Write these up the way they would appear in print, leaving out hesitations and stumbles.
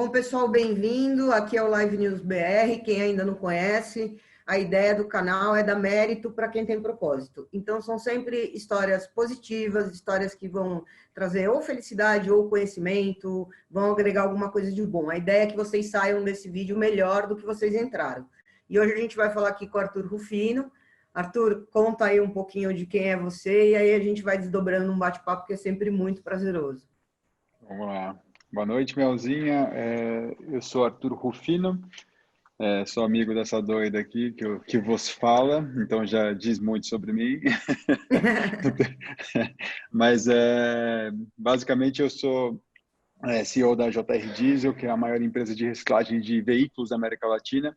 Bom, pessoal, bem-vindo. Aqui é o Live News BR. Quem ainda não conhece, a ideia do canal é dar mérito para quem tem propósito. Então, são sempre histórias positivas, histórias que vão trazer ou felicidade ou conhecimento, vão agregar alguma coisa de bom. A ideia é que vocês saiam desse vídeo melhor do que vocês entraram. E hoje a gente vai falar aqui com o Arthur Rufino. Arthur, conta aí um pouquinho de quem é você e aí a gente vai desdobrando um bate-papo que é sempre muito prazeroso. Vamos lá. Boa noite, Melzinha. Eu sou Arthur Rufino, sou amigo dessa doida aqui que vos fala, então já diz muito sobre mim. Mas, basicamente, eu sou CEO da JR Diesel, que é a maior empresa de reciclagem de veículos da América Latina.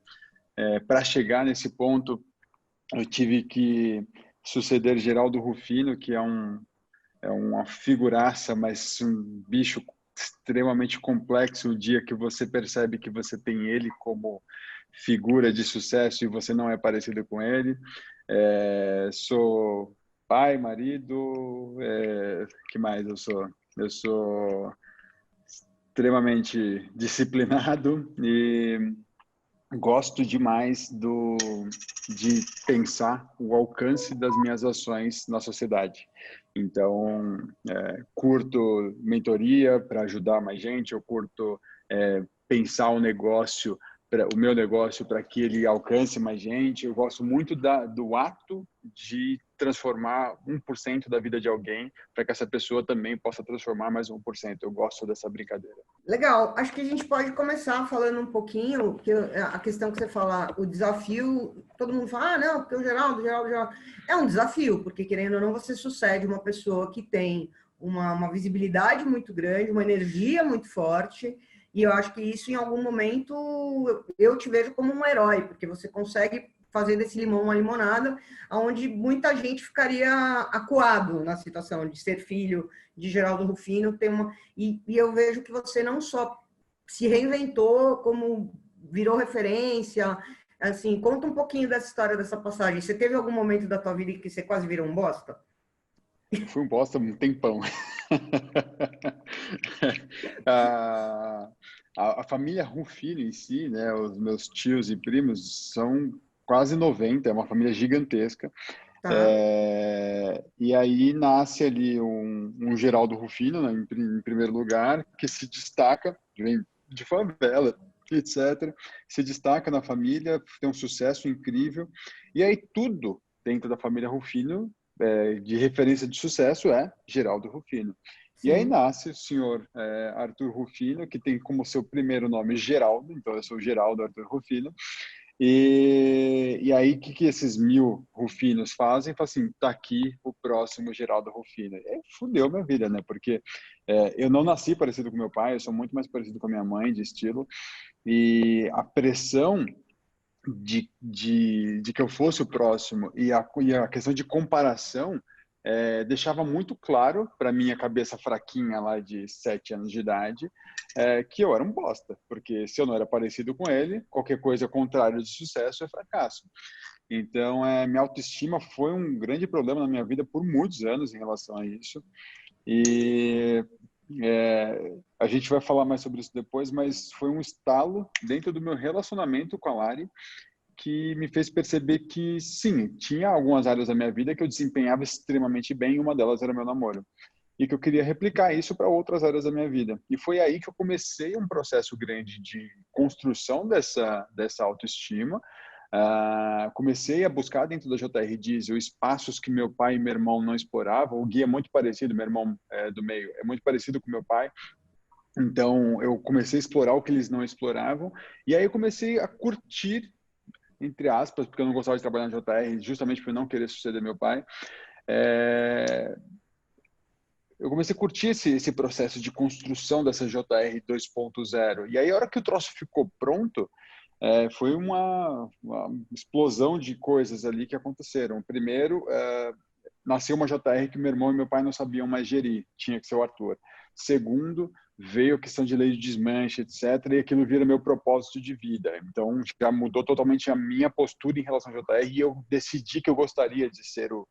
Para chegar nesse ponto, eu tive que suceder Geraldo Rufino, que é uma figuraça, mas um bicho extremamente complexo o dia que você percebe que você tem ele como figura de sucesso e você não é parecido com ele. Sou pai, marido, que mais eu sou? Eu sou extremamente disciplinado e gosto demais de pensar o alcance das minhas ações na sociedade. Então, curto mentoria para ajudar mais gente, eu curto pensar o meu negócio para que ele alcance mais gente. Eu gosto muito do ato de transformar 1% da vida de alguém para que essa pessoa também possa transformar mais 1%. Eu gosto dessa brincadeira. Legal, acho que a gente pode começar falando um pouquinho, que a questão que você fala, o desafio, todo mundo fala, não, porque o Geraldo, é um desafio, porque querendo ou não, você sucede uma pessoa que tem uma visibilidade muito grande, uma energia muito forte, e eu acho que isso em algum momento eu te vejo como um herói, porque você consegue fazer desse limão uma limonada, onde muita gente ficaria acuado na situação de ser filho de Geraldo Rufino, e eu vejo que você não só se reinventou, como virou referência. Assim, conta um pouquinho dessa história, dessa passagem. Você teve algum momento da tua vida que você quase virou um bosta? Eu fui um bosta um tempão. a, a família Rufino em si, né, os meus tios e primos são quase 90, é uma família gigantesca. Tá? E aí nasce ali um Geraldo Rufino, né, em primeiro lugar, que se destaca, vem de favela, etc. Se destaca na família, tem um sucesso incrível. E aí tudo dentro da família Rufino, de referência de sucesso, é Geraldo Rufino. E aí Sim. nasce o senhor Arthur Rufino, que tem como seu primeiro nome Geraldo, então eu sou Geraldo Arthur Rufino. E aí, o que esses 1000 Rufinos fazem? Fala assim, tá aqui o próximo Geraldo Rufino. Fudeu minha vida, né? Porque eu não nasci parecido com meu pai, eu sou muito mais parecido com a minha mãe, de estilo. E a pressão de que eu fosse o próximo e a questão de comparação deixava muito claro para minha cabeça fraquinha lá de 7 anos de idade que eu era um bosta, porque se eu não era parecido com ele, qualquer coisa contrária de sucesso é fracasso. Então, minha autoestima foi um grande problema na minha vida por muitos anos em relação a isso. E a gente vai falar mais sobre isso depois, mas foi um estalo dentro do meu relacionamento com a Lari que me fez perceber que, sim, tinha algumas áreas da minha vida que eu desempenhava extremamente bem, e uma delas era meu namoro. E que eu queria replicar isso para outras áreas da minha vida. E foi aí que eu comecei um processo grande de construção dessa autoestima. Comecei a buscar dentro da JR Diesel espaços que meu pai e meu irmão não exploravam. O Gui é muito parecido, meu irmão do meio, é muito parecido com meu pai. Então, eu comecei a explorar o que eles não exploravam. E aí eu comecei a curtir, entre aspas, porque eu não gostava de trabalhar na JR, justamente por não querer suceder meu pai. Eu comecei a curtir esse processo de construção dessa JR 2.0. E aí, a hora que o troço ficou pronto, foi uma explosão de coisas ali que aconteceram. Primeiro, nasceu uma JR que meu irmão e meu pai não sabiam mais gerir, tinha que ser o Arthur. Segundo, veio a questão de lei de desmanche, etc., e aquilo vira meu propósito de vida. Então, já mudou totalmente a minha postura em relação ao JR e eu decidi que eu gostaria de ser o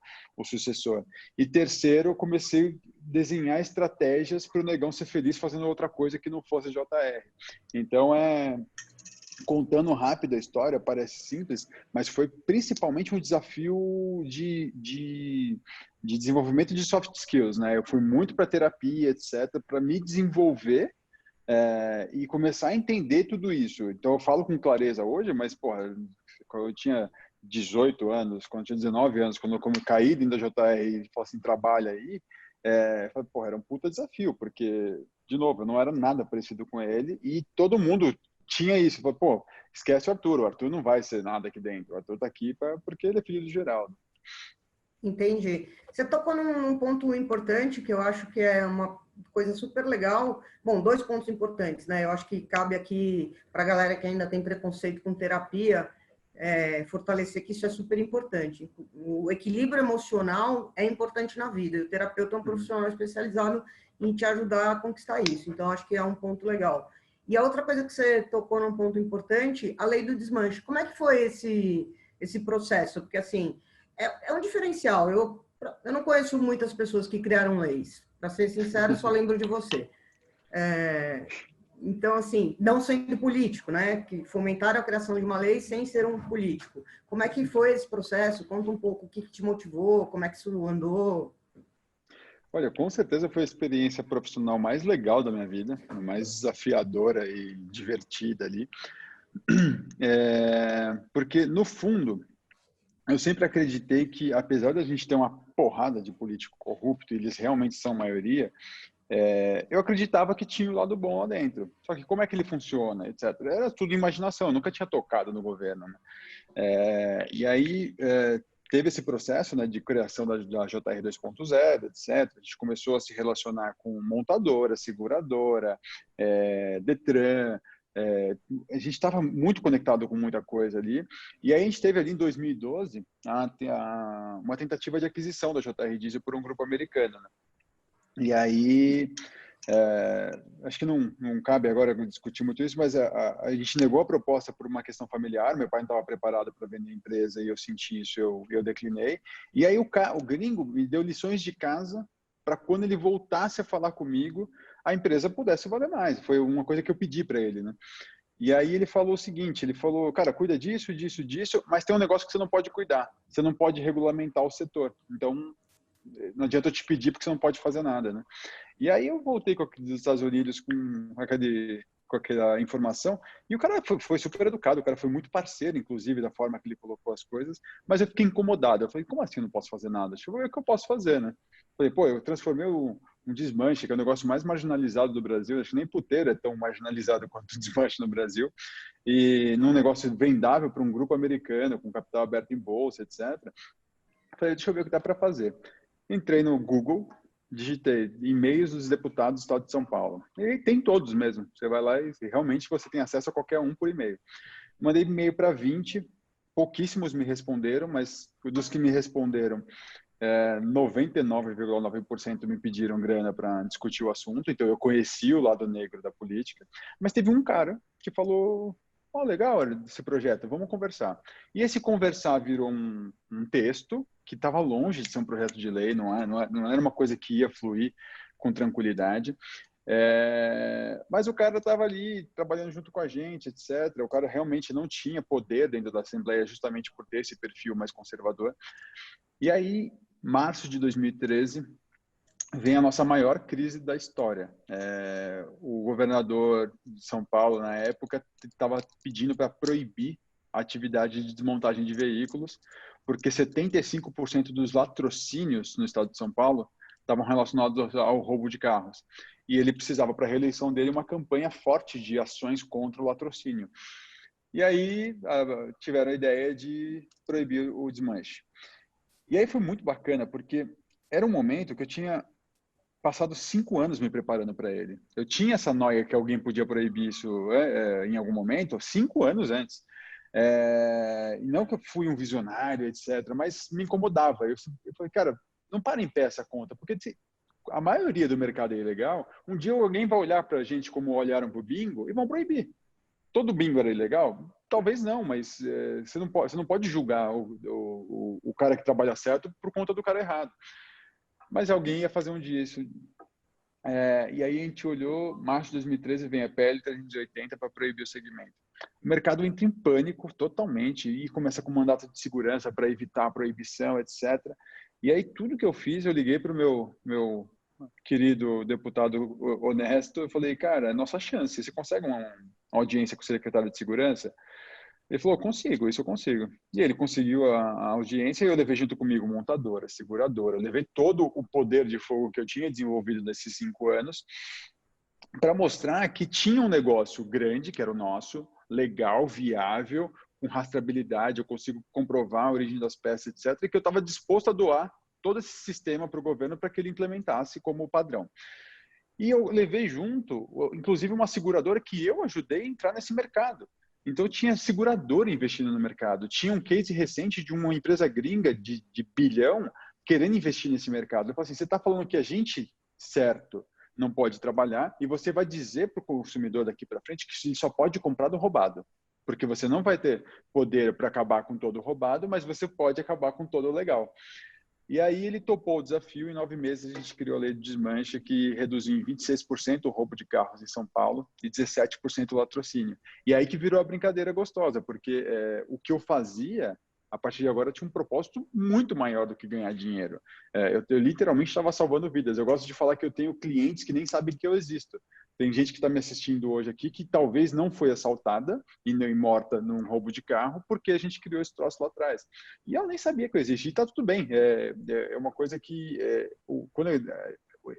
sucessor. E terceiro, eu comecei a desenhar estratégias para o Negão ser feliz fazendo outra coisa que não fosse JR. Então, contando rápido a história, parece simples, mas foi principalmente um desafio de desenvolvimento de soft skills, né? Eu fui muito para terapia, etc., para me desenvolver e começar a entender tudo isso. Então, eu falo com clareza hoje, mas, porra, quando eu tinha 18 anos, quando eu tinha 19 anos, quando eu caí dentro da JR e falei assim, trabalha aí, falei, porra, era um puta desafio, porque, de novo, eu não era nada parecido com ele e todo mundo tinha isso. Falei, pô, esquece o Arthur não vai ser nada aqui dentro, o Arthur tá aqui porque ele é filho do Geraldo. Entendi. Você tocou num ponto importante que eu acho que é uma coisa super legal. Bom, dois pontos importantes, né? Eu acho que cabe aqui para a galera que ainda tem preconceito com terapia, fortalecer que isso é super importante. O equilíbrio emocional é importante na vida. E o terapeuta é um profissional especializado em te ajudar a conquistar isso. Então, acho que é um ponto legal. E a outra coisa que você tocou num ponto importante, a lei do desmanche. Como é que foi esse processo? Porque, assim, é um diferencial. Eu não conheço muitas pessoas que criaram leis. Para ser sincero, só lembro de você. Então, assim, não sendo político, né? Que fomentaram a criação de uma lei sem ser um político. Como é que foi esse processo? Conta um pouco o que te motivou, como é que isso andou. Olha, com certeza foi a experiência profissional mais legal da minha vida, mais desafiadora e divertida ali. Porque, no fundo, eu sempre acreditei que, apesar da gente ter uma porrada de político corrupto, e eles realmente são maioria, eu acreditava que tinha o lado bom lá dentro. Só que como é que ele funciona, etc. Era tudo imaginação, eu nunca tinha tocado no governo. Né? E aí teve esse processo, né, de criação da JR 2.0, etc. A gente começou a se relacionar com montadora, seguradora, Detran. A gente estava muito conectado com muita coisa ali. E aí a gente teve ali em 2012 uma tentativa de aquisição da JR Diesel por um grupo americano. Né? E aí, acho que não cabe agora discutir muito isso, mas a gente negou a proposta por uma questão familiar. Meu pai não estava preparado para vender a empresa e eu senti isso, eu declinei. E aí o gringo me deu lições de casa para quando ele voltasse a falar comigo, a empresa pudesse valer mais. Foi uma coisa que eu pedi para ele, né? E aí ele falou o seguinte, ele falou, cara, cuida disso, disso, disso, mas tem um negócio que você não pode cuidar. Você não pode regulamentar o setor. Então, não adianta eu te pedir porque você não pode fazer nada, né? E aí eu voltei dos Estados Unidos com aquela informação e o cara foi super educado, o cara foi muito parceiro, inclusive, da forma que ele colocou as coisas, mas eu fiquei incomodado. Eu falei, como assim eu não posso fazer nada? Deixa eu ver o que eu posso fazer, né? Falei, pô, eu transformei um desmanche, que é o negócio mais marginalizado do Brasil, acho que nem puteiro é tão marginalizado quanto o desmanche no Brasil, e num negócio vendável para um grupo americano, com capital aberto em bolsa, etc. Falei, deixa eu ver o que dá para fazer. Entrei no Google, digitei e-mails dos deputados do Estado de São Paulo. E tem todos mesmo. Você vai lá e realmente você tem acesso a qualquer um por e-mail. Mandei e-mail para 20, pouquíssimos me responderam, mas dos que me responderam, 99,9% me pediram grana para discutir o assunto. Então eu conheci o lado negro da política. Mas teve um cara que falou: oh, legal esse projeto, vamos conversar. E esse conversar virou um texto que estava longe de ser um projeto de lei, não era uma coisa que ia fluir com tranquilidade. Mas o cara estava ali trabalhando junto com a gente, etc. O cara realmente não tinha poder dentro da Assembleia justamente por ter esse perfil mais conservador. E aí, março de 2013, vem a nossa maior crise da história. O governador de São Paulo, na época, estava pedindo para proibir a atividade de desmontagem de veículos, porque 75% dos latrocínios no estado de São Paulo estavam relacionados ao roubo de carros. E ele precisava, para a reeleição dele, uma campanha forte de ações contra o latrocínio. E aí tiveram a ideia de proibir o desmanche. E aí foi muito bacana, porque era um momento que eu tinha passado 5 anos me preparando para ele. Eu tinha essa noia que alguém podia proibir isso em algum momento, 5 anos antes. Não que eu fui um visionário, etc., mas me incomodava. Eu falei, cara, não para em pé essa conta, porque a maioria do mercado é ilegal, um dia alguém vai olhar para a gente como olharam para o bingo e vão proibir. Todo bingo era ilegal? Talvez não, mas você não pode julgar o cara que trabalha certo por conta do cara errado. Mas alguém ia fazer um dia isso. E aí a gente olhou, março de 2013 vem a PL 380 para proibir o segmento. O mercado entra em pânico totalmente e começa com mandato de segurança para evitar a proibição, etc. E aí tudo que eu fiz, eu liguei para o meu querido deputado honesto, eu falei, cara, é nossa chance, você consegue uma audiência com o secretário de segurança? Ele falou, consigo, isso eu consigo. E ele conseguiu a audiência e eu levei junto comigo montadora, seguradora, eu levei todo o poder de fogo que eu tinha desenvolvido nesses 5 anos para mostrar que tinha um negócio grande, que era o nosso, legal, viável, com rastreabilidade, eu consigo comprovar a origem das peças, etc., e que eu estava disposto a doar todo esse sistema para o governo para que ele implementasse como padrão. E eu levei junto, inclusive, uma seguradora que eu ajudei a entrar nesse mercado. Então, tinha seguradora investindo no mercado. Tinha um case recente de uma empresa gringa de bilhão querendo investir nesse mercado. Eu falei assim, você está falando que a gente, certo, não pode trabalhar e você vai dizer para o consumidor daqui para frente que ele só pode comprar do roubado. Porque você não vai ter poder para acabar com todo o roubado, mas você pode acabar com todo o legal. E aí ele topou o desafio. Em 9 meses a gente criou a lei de desmanche que reduziu em 26% o roubo de carros em São Paulo e 17% o latrocínio. E aí que virou a brincadeira gostosa, porque o que eu fazia, a partir de agora, tinha um propósito muito maior do que ganhar dinheiro. Eu literalmente estava salvando vidas. Eu gosto de falar que eu tenho clientes que nem sabem que eu existo. Tem gente que está me assistindo hoje aqui que talvez não foi assaltada e nem morta num roubo de carro porque a gente criou esse troço lá atrás. E ela nem sabia que eu existia. E está tudo bem. É uma coisa que, quando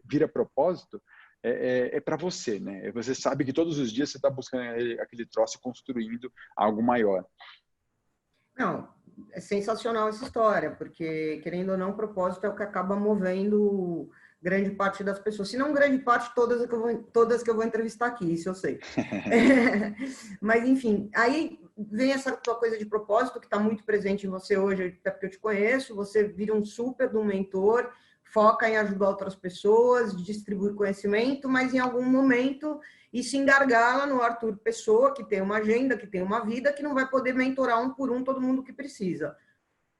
vira propósito, é para você, né? Você sabe que todos os dias você está buscando aquele troço e construindo algo maior. Não, é sensacional essa história, porque, querendo ou não, o propósito é o que acaba movendo grande parte das pessoas. Se não grande parte, todas que eu vou entrevistar aqui, isso eu sei. Mas, enfim, aí vem essa tua coisa de propósito, que está muito presente em você hoje, até porque eu te conheço, você vira um super do mentor, foca em ajudar outras pessoas, distribuir conhecimento, mas em algum momento isso engargala no Arthur Pessoa, que tem uma agenda, que tem uma vida, que não vai poder mentorar um por um todo mundo que precisa.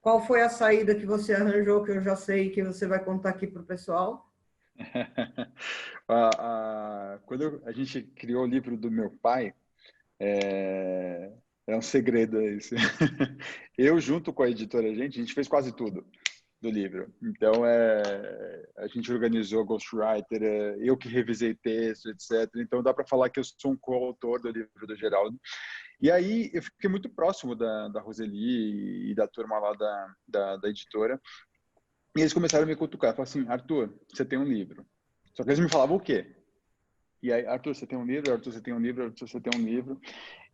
Qual foi a saída que você arranjou, que eu já sei que você vai contar aqui para o pessoal? Quando a gente criou o livro do meu pai, é um segredo isso. Eu, junto com a editora, a gente fez quase tudo do livro. Então, a gente organizou Ghostwriter, eu que revisei texto, etc. Então, dá para falar que eu sou um coautor do livro do Geraldo. E aí, eu fiquei muito próximo da Roseli e da turma lá da editora. E eles começaram a me cutucar. Falaram assim, Arthur, você tem um livro. Só que eles me falavam o quê? E aí, Arthur, você tem um livro? Arthur, você tem um livro? Arthur, você tem um livro?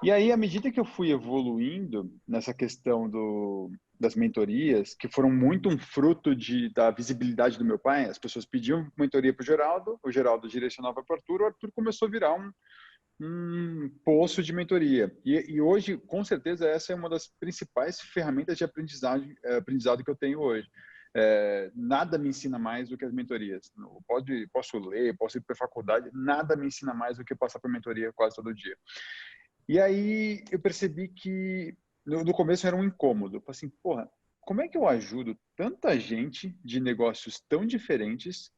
E aí, à medida que eu fui evoluindo nessa questão das mentorias, que foram muito um fruto da visibilidade do meu pai, as pessoas pediam mentoria para o Geraldo direcionava para o Arthur começou a virar um poço de mentoria. E hoje, com certeza, essa é uma das principais ferramentas de aprendizado que eu tenho hoje. Nada me ensina mais do que as mentorias. Posso ler, posso ir para a faculdade, nada me ensina mais do que passar por mentoria quase todo dia. E aí eu percebi que no começo era um incômodo. Eu falei assim, porra, como é que eu ajudo tanta gente de negócios tão diferentes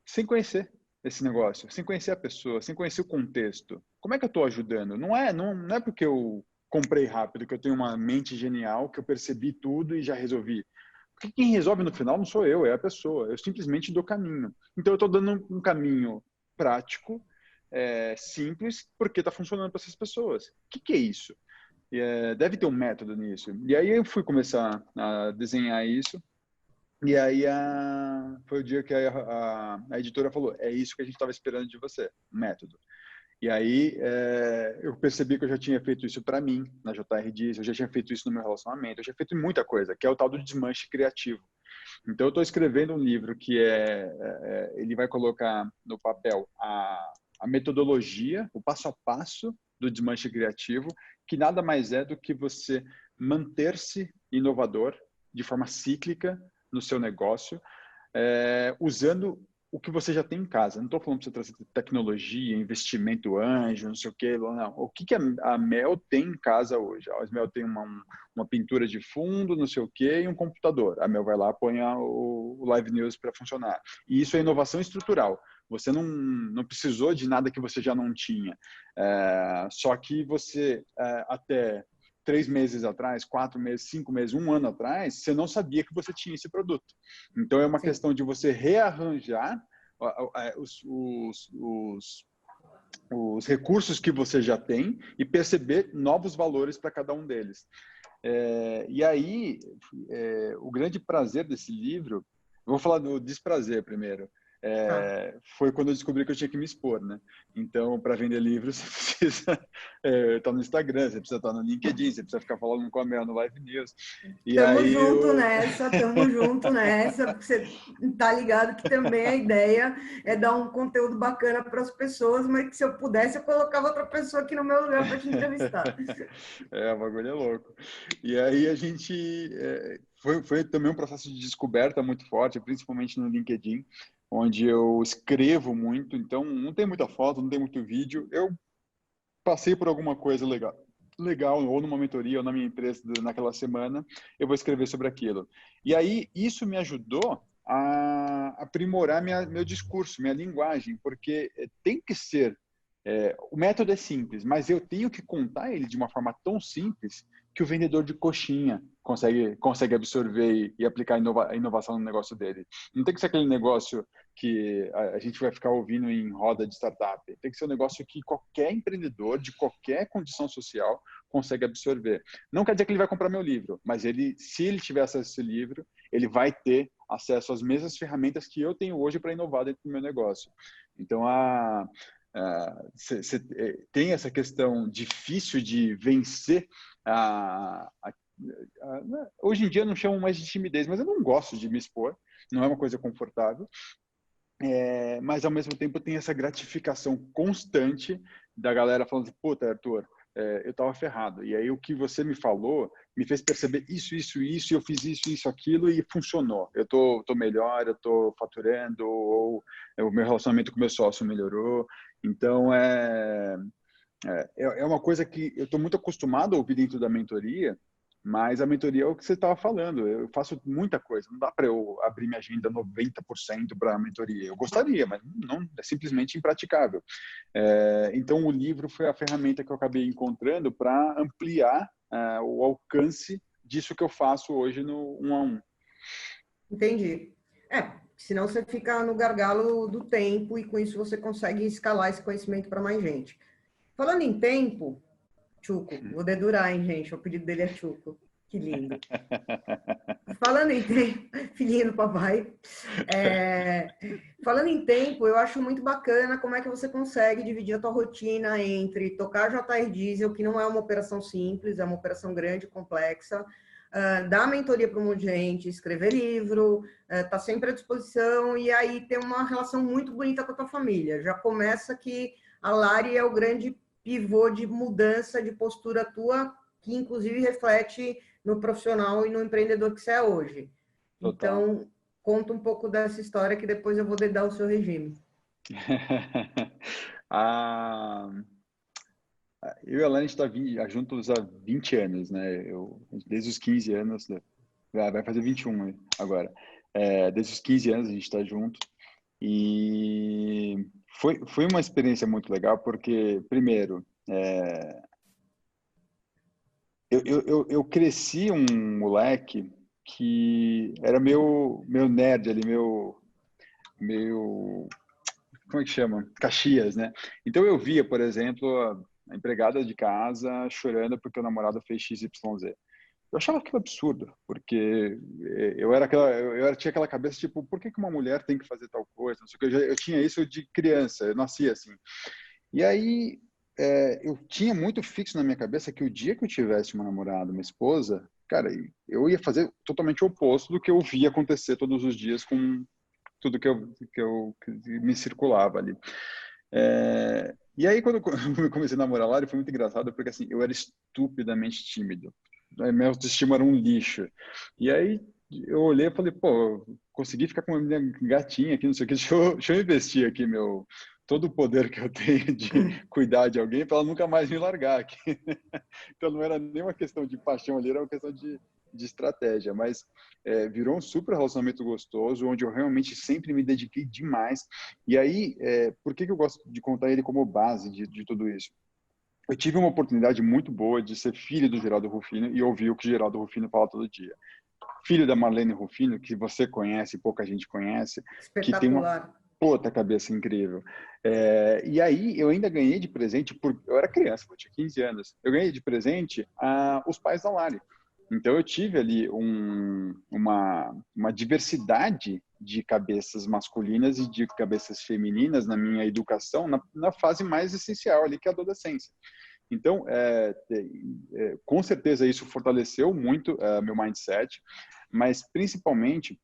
sem conhecer esse negócio, sem conhecer a pessoa, sem conhecer o contexto? Como é que eu estou ajudando? Não é porque eu comprei rápido, que eu tenho uma mente genial, que eu percebi tudo e já resolvi. Porque quem resolve no final não sou eu, é a pessoa. Eu simplesmente dou caminho. Então eu estou dando um caminho prático, simples, porque está funcionando para essas pessoas. O que é isso? Deve ter um método nisso. E aí eu fui começar a desenhar isso. E aí foi o dia que a editora falou, é isso que a gente estava esperando de você, método. E aí eu percebi que eu já tinha feito isso para mim, na JR Diz, eu já tinha feito isso no meu relacionamento, eu já tinha feito muita coisa, que é o tal do desmanche criativo. Então eu estou escrevendo um livro que ele vai colocar no papel a metodologia, o passo a passo do desmanche criativo, que nada mais é do que você manter-se inovador de forma cíclica no seu negócio, usando o que você já tem em casa. Não estou falando para você trazer tecnologia, investimento anjo, não sei o quê, não. O que a Mel tem em casa hoje? A Mel tem uma pintura de fundo, não sei o quê, e um computador. A Mel vai lá, põe o Live News para funcionar. E isso é inovação estrutural. Você não precisou de nada que você já não tinha. Só que você, até 3 meses atrás, 4 meses, 5 meses, 1 ano atrás, você não sabia que você tinha esse produto. Então, é uma Sim. questão de você rearranjar os recursos que você já tem e perceber novos valores para cada um deles. E aí, o grande prazer desse livro, eu vou falar do desprazer primeiro, foi quando eu descobri que eu tinha que me expor, né? Então, para vender livros, você precisa estar no Instagram, você precisa estar no LinkedIn, você precisa ficar falando com a Mel no Live News. E Tamo aí junto nessa, porque você tá ligado que também a ideia é dar um conteúdo bacana para as pessoas, mas que se eu pudesse, eu colocava outra pessoa aqui no meu lugar para te entrevistar. O bagulho é louco. E aí a gente... foi também um processo de descoberta muito forte, principalmente no LinkedIn, onde eu escrevo muito, então não tem muita foto, não tem muito vídeo. Eu passei por alguma coisa legal, ou numa mentoria, ou na minha empresa naquela semana, eu vou escrever sobre aquilo. E aí, isso me ajudou a aprimorar meu discurso, minha linguagem, porque tem que ser... o método é simples, mas eu tenho que contar ele de uma forma tão simples que o vendedor de coxinha consegue absorver e aplicar a inovação no negócio dele. Não tem que ser aquele negócio que a gente vai ficar ouvindo em roda de startup. Tem que ser um negócio que qualquer empreendedor de qualquer condição social consegue absorver. Não quer dizer que ele vai comprar meu livro, mas se ele tiver acesso a esse livro, ele vai ter acesso às mesmas ferramentas que eu tenho hoje para inovar dentro do meu negócio. Então, tem essa questão difícil de vencer hoje em dia eu não chamo mais de timidez, mas eu não gosto de me expor, não é uma coisa confortável, mas ao mesmo tempo tem essa gratificação constante da galera falando assim, puta, Arthur, eu tava ferrado, e aí o que você me falou me fez perceber isso, e eu fiz isso, aquilo, e funcionou. Eu tô melhor, eu tô faturando, ou o meu relacionamento com o meu sócio melhorou. Então, é uma coisa que eu estou muito acostumado a ouvir dentro da mentoria, mas a mentoria é o que você estava falando. Eu faço muita coisa. Não dá para eu abrir minha agenda 90% para a mentoria. Eu gostaria, mas não é simplesmente impraticável. Então, o livro foi a ferramenta que eu acabei encontrando para ampliar o alcance disso que eu faço hoje no 1-a-1. Entendi. Senão você fica no gargalo do tempo e com isso você consegue escalar esse conhecimento para mais gente. Falando em tempo, Chuco, vou dedurar, hein, gente? O apelido dele é Chuco. Que lindo. Falando em tempo, filhinho do papai. Falando em tempo, eu acho muito bacana como é que você consegue dividir a tua rotina entre tocar JR Diesel, que não é uma operação simples, é uma operação grande, complexa, dar mentoria para um monte de gente, escrever livro, tá sempre à disposição e aí ter uma relação muito bonita com a tua família. Já começa que a Lari é o grande pivô de mudança de postura tua, que inclusive reflete no profissional e no empreendedor que você é hoje. Total. Então, conta um pouco dessa história que depois eu vou dedar o seu regime. Ah, eu e a Lani está juntos há 20 anos, né? Desde os 15 anos, vai fazer 21 agora. Desde os 15 anos a gente está junto. E foi uma experiência muito legal, porque, primeiro, eu cresci um moleque que era meu nerd ali, meu, como é que chama? Caxias, né? Então eu via, por exemplo, a empregada de casa chorando porque o namorado fez XYZ. Eu achava aquilo absurdo, porque tinha aquela cabeça tipo, por que uma mulher tem que fazer tal coisa? Não sei o que. Eu tinha isso de criança, eu nasci assim. E aí eu tinha muito fixo na minha cabeça que o dia que eu tivesse uma namorada, uma esposa, cara, eu ia fazer totalmente o oposto do que eu via acontecer todos os dias com tudo que me circulava ali. E aí, quando eu comecei a namorar lá, foi muito engraçado, porque assim, eu era estupidamente tímido. Minha autoestima era um lixo. E aí, eu olhei e falei, pô, consegui ficar com a minha gatinha aqui, não sei o que, deixa eu investir aqui todo o poder que eu tenho de cuidar de alguém para ela nunca mais me largar aqui. Então não era nem uma questão de paixão ali, era uma questão de estratégia, mas virou um super relacionamento gostoso, onde eu realmente sempre me dediquei demais. E aí, por que eu gosto de contar ele como base de tudo isso? Eu tive uma oportunidade muito boa de ser filho do Geraldo Rufino e ouvir o que o Geraldo Rufino fala todo dia. Filho da Marlene Rufino, que você conhece, pouca gente conhece, que tem uma Espetacular. puta cabeça incrível. E aí eu ainda ganhei de presente, eu era criança, eu tinha 15 anos, eu ganhei de presente os pais da Lari. Então eu tive ali uma diversidade de cabeças masculinas e de cabeças femininas na minha educação, na fase mais essencial ali, que é a adolescência. Então, com certeza isso fortaleceu muito meu mindset, mas principalmente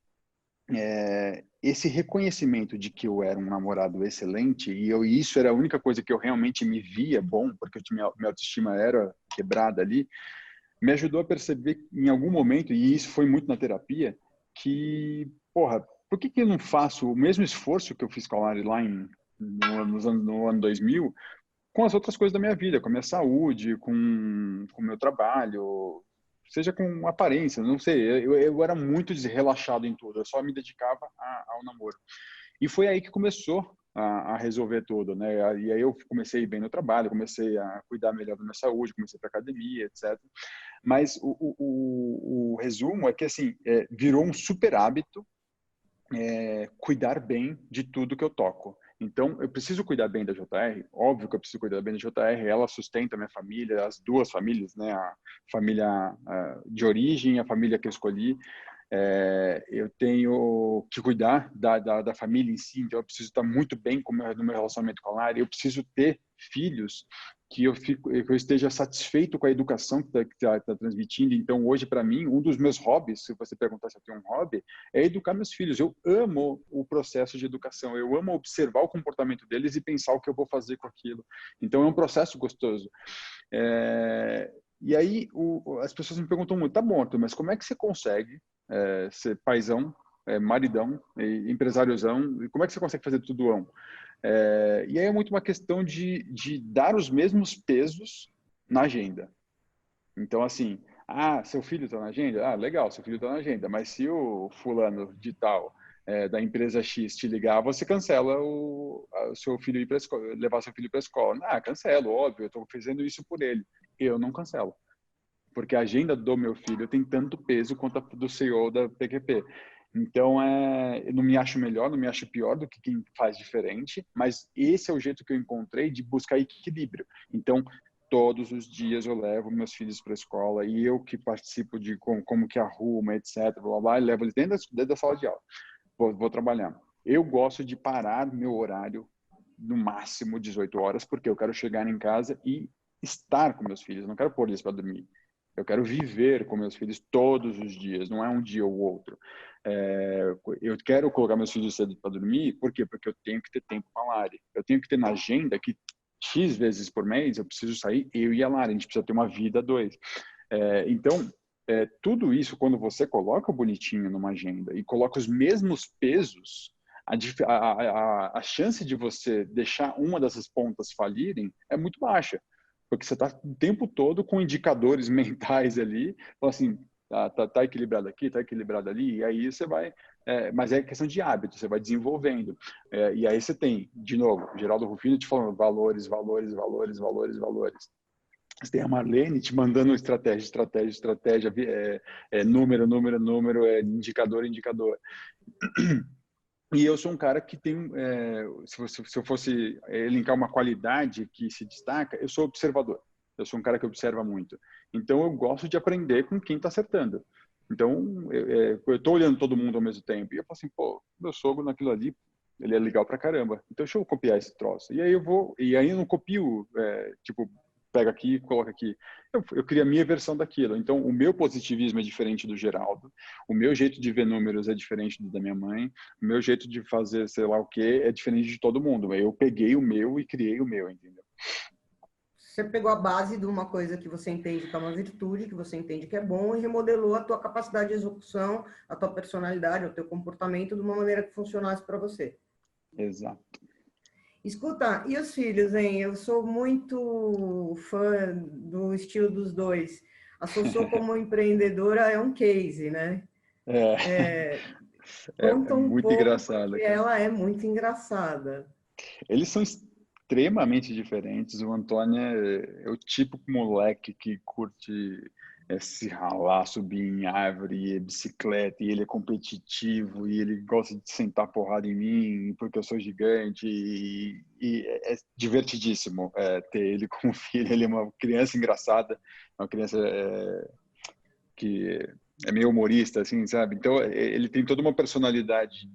esse reconhecimento de que eu era um namorado excelente e isso era a única coisa que eu realmente me via bom, porque minha autoestima era quebrada ali, me ajudou a perceber em algum momento, e isso foi muito na terapia, que, porra, por que eu não faço o mesmo esforço que eu fiz com a Lari lá no ano 2000 com as outras coisas da minha vida, com a minha saúde, com o meu trabalho, seja com aparência, não sei. Eu era muito relaxado em tudo, eu só me dedicava ao namoro. E foi aí que começou a resolver tudo, né? E aí eu comecei bem no trabalho, comecei a cuidar melhor da minha saúde, comecei para academia, etc. Mas o resumo é que, assim, virou um super hábito cuidar bem de tudo que eu toco. Então, eu preciso cuidar bem da JR, óbvio que eu preciso cuidar bem da JR, ela sustenta a minha família, as duas famílias, né? A família de origem, a família que eu escolhi. Eu tenho que cuidar da família em si, então eu preciso estar muito bem no meu relacionamento com a Lari, eu preciso ter filhos que eu esteja satisfeito com a educação que está transmitindo. Então, hoje, para mim, um dos meus hobbies, se você perguntar se eu tenho um hobby, é educar meus filhos. Eu amo o processo de educação, eu amo observar o comportamento deles e pensar o que eu vou fazer com aquilo. Então, é um processo gostoso. E aí, as pessoas me perguntam muito, tá bom, Arthur, mas como é que você consegue ser paizão, maridão, empresáriozão, e como é que você consegue fazer tudo? E aí é muito uma questão de dar os mesmos pesos na agenda. Então, assim, seu filho está na agenda? Legal, seu filho está na agenda, mas se o fulano de tal, da empresa X te ligar, você cancela o seu filho ir para escola, levar seu filho para a escola. Cancelo, óbvio, eu estou fazendo isso por ele. Eu não cancelo, porque a agenda do meu filho tem tanto peso quanto a do CEO da PQP. Então, eu não me acho melhor, não me acho pior do que quem faz diferente, mas esse é o jeito que eu encontrei de buscar equilíbrio. Então, todos os dias eu levo meus filhos para a escola e eu que participo de como que arruma, etc, blá, blá, e levo eles dentro da sala de aula. Vou trabalhar. Eu gosto de parar meu horário no máximo 18 horas, porque eu quero chegar em casa e estar com meus filhos, não quero pôr eles para dormir. Eu quero viver com meus filhos todos os dias, não é um dia ou outro. Eu quero colocar meus filhos cedo para dormir, por quê? Porque eu tenho que ter tempo com a Lari. Eu tenho que ter na agenda que X vezes por mês eu preciso sair, eu e a Lari, a gente precisa ter uma vida a dois. Então, tudo isso, quando você coloca bonitinho numa agenda e coloca os mesmos pesos, a chance de você deixar uma dessas pontas falirem é muito baixa, porque você está o tempo todo com indicadores mentais ali, assim, tá equilibrado aqui, tá equilibrado ali, e aí você vai, mas é questão de hábito, você vai desenvolvendo, e aí você tem, de novo, Geraldo Rufino te falando valores, valores, valores, valores, valores. Você tem a Marlene te mandando estratégia, número, número, número, indicador, indicador. E eu sou um cara que tem, se eu fosse elencar uma qualidade que se destaca, eu sou observador. Eu sou um cara que observa muito. Então, eu gosto de aprender com quem está acertando. Então, eu estou olhando todo mundo ao mesmo tempo. E eu falo assim, pô, meu sogro naquilo ali, ele é legal pra caramba. Então, deixa eu copiar esse troço. E aí eu não copio, tipo, pega aqui, coloca aqui. Eu crio a minha versão daquilo. Então, o meu positivismo é diferente do Geraldo. O meu jeito de ver números é diferente do da minha mãe. O meu jeito de fazer sei lá o que é diferente de todo mundo. Eu peguei o meu e criei o meu, entendeu? você pegou a base de uma coisa que você entende que é uma virtude, que você entende que é bom, e remodelou a tua capacidade de execução, a tua personalidade, o teu comportamento de uma maneira que funcionasse para você. Exato. Escuta, e os filhos, hein? Eu sou muito fã do estilo dos dois. A Sossô, como empreendedora, é um case, né? É, é Conta um muito pouco, engraçado, porque cara. ela é muito engraçada. Eles são extremamente diferentes. O Antônio é o típico moleque que curte se ralar, subir em árvore, bicicleta, e ele é competitivo, e ele gosta de sentar porrada em mim, porque eu sou gigante, e é divertidíssimo ter ele como filho. Ele é uma criança engraçada, uma criança que é meio humorista, assim, sabe? Então, ele tem toda uma personalidade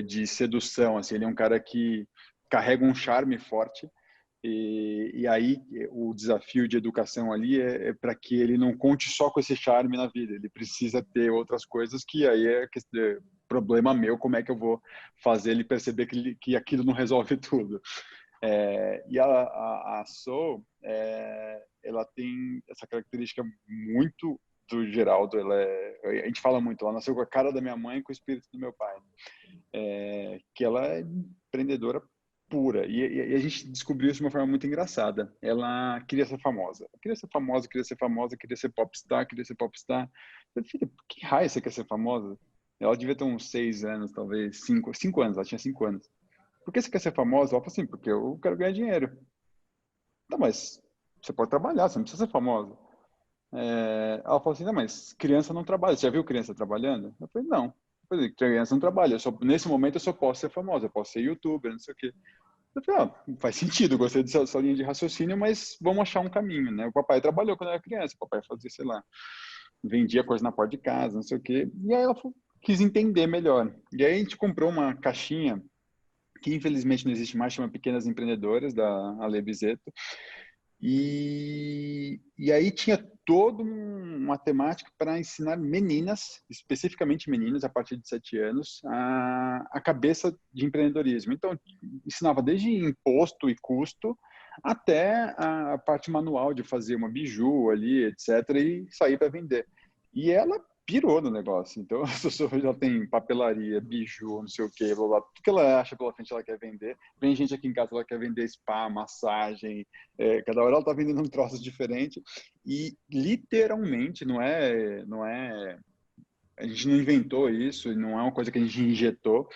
de sedução, assim. Ele é um cara que carrega um charme forte, e aí o desafio de educação ali é para que ele não conte só com esse charme na vida. Ele precisa ter outras coisas que aí é problema meu, como é que eu vou fazer ele perceber que aquilo não resolve tudo. E a Sol, ela tem essa característica muito do Geraldo. A gente fala muito, ela nasceu com a cara da minha mãe e com o espírito do meu pai. Que ela é empreendedora pura. E a gente descobriu isso de uma forma muito engraçada. Ela queria ser famosa. Queria ser famosa, queria ser famosa, queria ser popstar, queria ser popstar. Eu falei, filha, por que raio você quer ser famosa? Ela devia ter uns 6 anos, talvez, 5 anos. Ela tinha 5 anos. Por que você quer ser famosa? Ela falou assim, porque eu quero ganhar dinheiro. Não, mas você pode trabalhar, você não precisa ser famosa. Ela falou assim, não, mas criança não trabalha. Você já viu criança trabalhando? Eu falei, não. Eu falei, criança não trabalha. Nesse momento eu só posso ser famosa, eu posso ser youtuber, não sei o quê. Eu falei, faz sentido, eu gostei dessa linha de raciocínio, mas vamos achar um caminho, né? O papai trabalhou quando era criança, o papai fazia, sei lá, vendia coisa na porta de casa, não sei o quê. E aí ela quis entender melhor. E aí a gente comprou uma caixinha que infelizmente não existe mais, chama Pequenas Empreendedoras, da Ale Bizeto. E aí tinha toda uma temática para ensinar meninas, especificamente meninas a partir de 7 anos, a cabeça de empreendedorismo. Então, ensinava desde imposto e custo até a parte manual de fazer uma biju ali, etc., e sair para vender. E ela pirou no negócio. Então, a pessoa já tem papelaria, biju, não sei o quê, blá, blá, tudo que ela acha pela frente ela quer vender. Vem gente aqui em casa, ela quer vender spa, massagem, cada hora ela está vendendo um troço diferente. E literalmente, a gente não inventou isso, não é uma coisa que a gente injetou.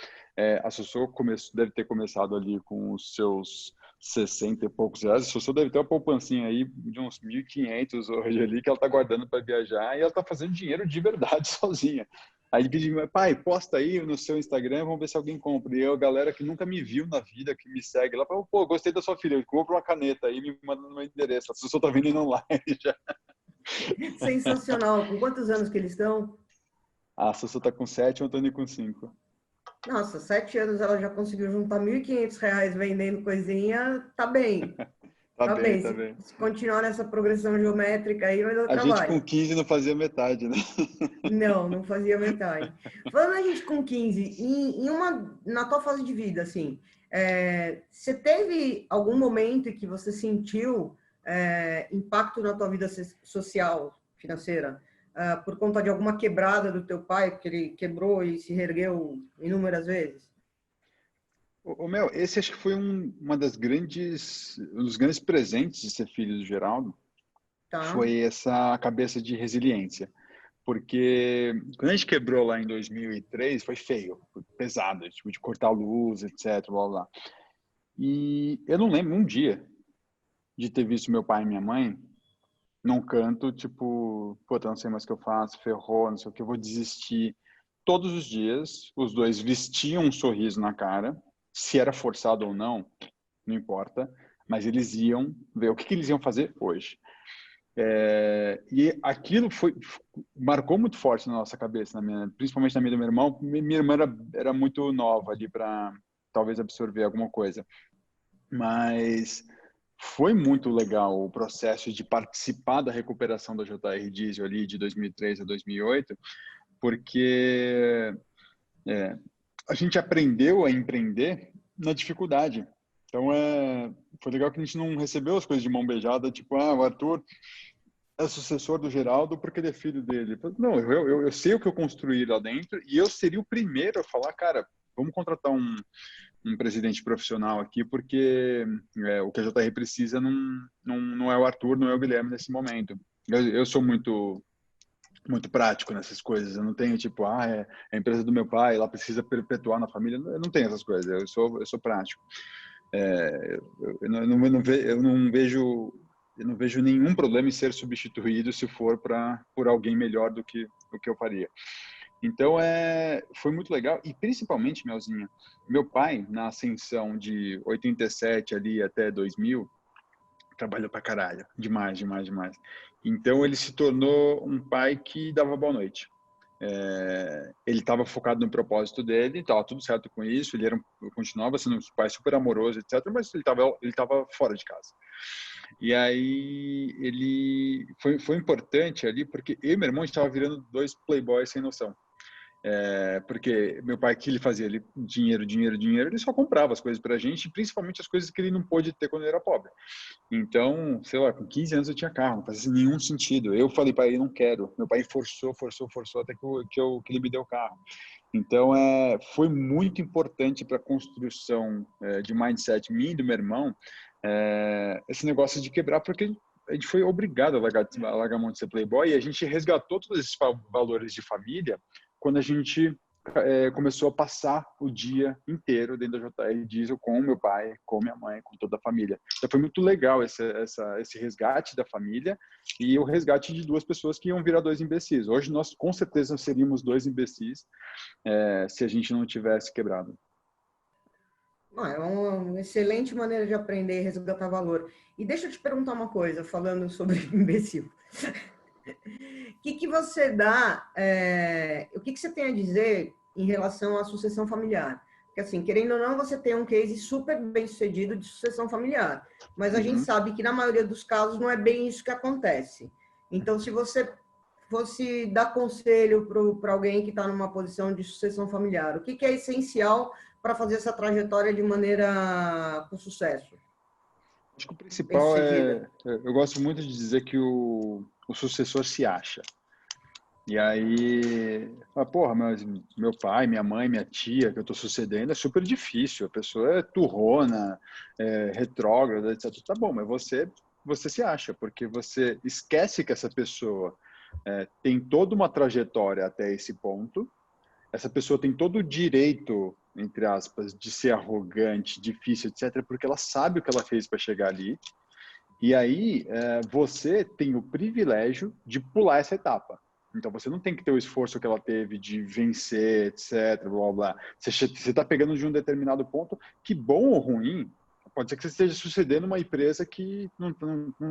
A Sossô deve ter começado ali com os seus 60 e poucos reais. A Sossô deve ter uma poupancinha aí de uns 1.500 hoje ali que ela está guardando para viajar, e ela está fazendo dinheiro de verdade sozinha. Aí pedi, pai, posta aí no seu Instagram, vamos ver se alguém compra. E eu, galera que nunca me viu na vida, que me segue lá, falou, pô, gostei da sua filha, compra uma caneta aí, me manda no meu endereço. A Sossô tá vendendo online já. Sensacional. Com quantos anos que eles estão? A Sossô tá com 7, o Antônio com 5. Nossa, 7 anos ela já conseguiu juntar R$ 1.500 vendendo coisinha, tá bem. Tá Tá bem, bem. tá Se, bem. se continuar nessa progressão geométrica aí, vai dar A gente com trabalho. 15 não fazia metade, né? Não, não fazia metade. Falando a gente com 15, na tua fase de vida, assim, você teve algum momento em que você sentiu impacto na tua vida social, financeira, por conta de alguma quebrada do teu pai, porque ele quebrou e se reergueu inúmeras vezes? Mel, esse acho que foi um dos grandes presentes de ser filho do Geraldo, Tá? foi essa cabeça de resiliência. Porque quando a gente quebrou lá em 2003, foi feio, foi pesado, tipo, de cortar luz, etc, blá, blá. E eu não lembro um dia de ter visto meu pai e minha mãe num canto, tipo, puta, não sei mais o que eu faço, ferrou, não sei o que, eu vou desistir. Todos os dias, os dois vestiam um sorriso na cara, se era forçado ou não, não importa, mas eles iam ver o que eles iam fazer hoje. E aquilo marcou muito forte na nossa cabeça, principalmente na minha do meu irmão. Minha irmã era muito nova ali para talvez absorver alguma coisa, mas foi muito legal o processo de participar da recuperação da JR Diesel ali de 2003 a 2008, porque a gente aprendeu a empreender na dificuldade. Então, foi legal que a gente não recebeu as coisas de mão beijada, tipo, o Arthur é sucessor do Geraldo porque ele é filho dele. Não, eu sei o que eu construí lá dentro e eu seria o primeiro a falar, cara, vamos contratar um presidente profissional aqui, porque o que a JR precisa não é o Arthur, não é o Guilherme nesse momento. Eu sou muito prático nessas coisas. Eu não tenho tipo, é a empresa do meu pai, ela precisa perpetuar na família. Eu não tenho essas coisas. Eu sou prático. Eu não vejo nenhum problema em ser substituído se for por alguém melhor do que o que eu faria. Então, foi muito legal. E, principalmente, Melzinha, meu pai, na ascensão de 87 ali até 2000, trabalhou pra caralho. Demais, demais, demais. Então, ele se tornou um pai que dava boa noite. Ele estava focado no propósito dele, estava tudo certo com isso, continuava sendo um pai super amoroso, etc., mas ele tava fora de casa. E aí foi importante ali, porque eu e meu irmão estava virando dois playboys sem noção. Porque meu pai, que ele fazia? Ele, dinheiro, dinheiro, dinheiro, ele só comprava as coisas pra gente, principalmente as coisas que ele não pôde ter quando ele era pobre. Então, sei lá, com 15 anos eu tinha carro, não fazia nenhum sentido. Eu falei para ele, não quero. Meu pai forçou, forçou, forçou, até que ele me deu o carro. Então, foi muito importante para a construção de mindset minha e do meu irmão, esse negócio de quebrar, porque a gente foi obrigado a largar a mão de ser playboy e a gente resgatou todos esses valores de família quando a gente começou a passar o dia inteiro dentro da JR Diesel com meu pai, com minha mãe, com toda a família. Então foi muito legal esse resgate da família e o resgate de duas pessoas que iam virar dois imbecis. Hoje nós com certeza seríamos dois imbecis se a gente não tivesse quebrado. É uma excelente maneira de aprender e resgatar valor. E deixa eu te perguntar uma coisa, falando sobre imbecil. Que você dá, o que você tem a dizer em relação à sucessão familiar? Porque, assim, querendo ou não, você tem um case super bem sucedido de sucessão familiar, mas a gente sabe que, na maioria dos casos, não é bem isso que acontece. Então, se você fosse dar conselho para alguém que está numa posição de sucessão familiar, o que é essencial para fazer essa trajetória de maneira com sucesso? Acho que o Bem principal sucedida. eu gosto muito de dizer que o sucessor se acha. E aí, porra, mas meu pai, minha mãe, minha tia, que eu estou sucedendo, é super difícil. A pessoa é turrona, retrógrada, etc. Tá bom, mas você se acha, porque você esquece que essa pessoa tem toda uma trajetória até esse ponto. Essa pessoa tem todo o direito, entre aspas, de ser arrogante, difícil, etc., porque ela sabe o que ela fez para chegar ali. E aí, você tem o privilégio de pular essa etapa. Então, você não tem que ter o esforço que ela teve de vencer, etc, blá, blá. Você está pegando de um determinado ponto que, bom ou ruim, pode ser que você esteja sucedendo uma empresa que não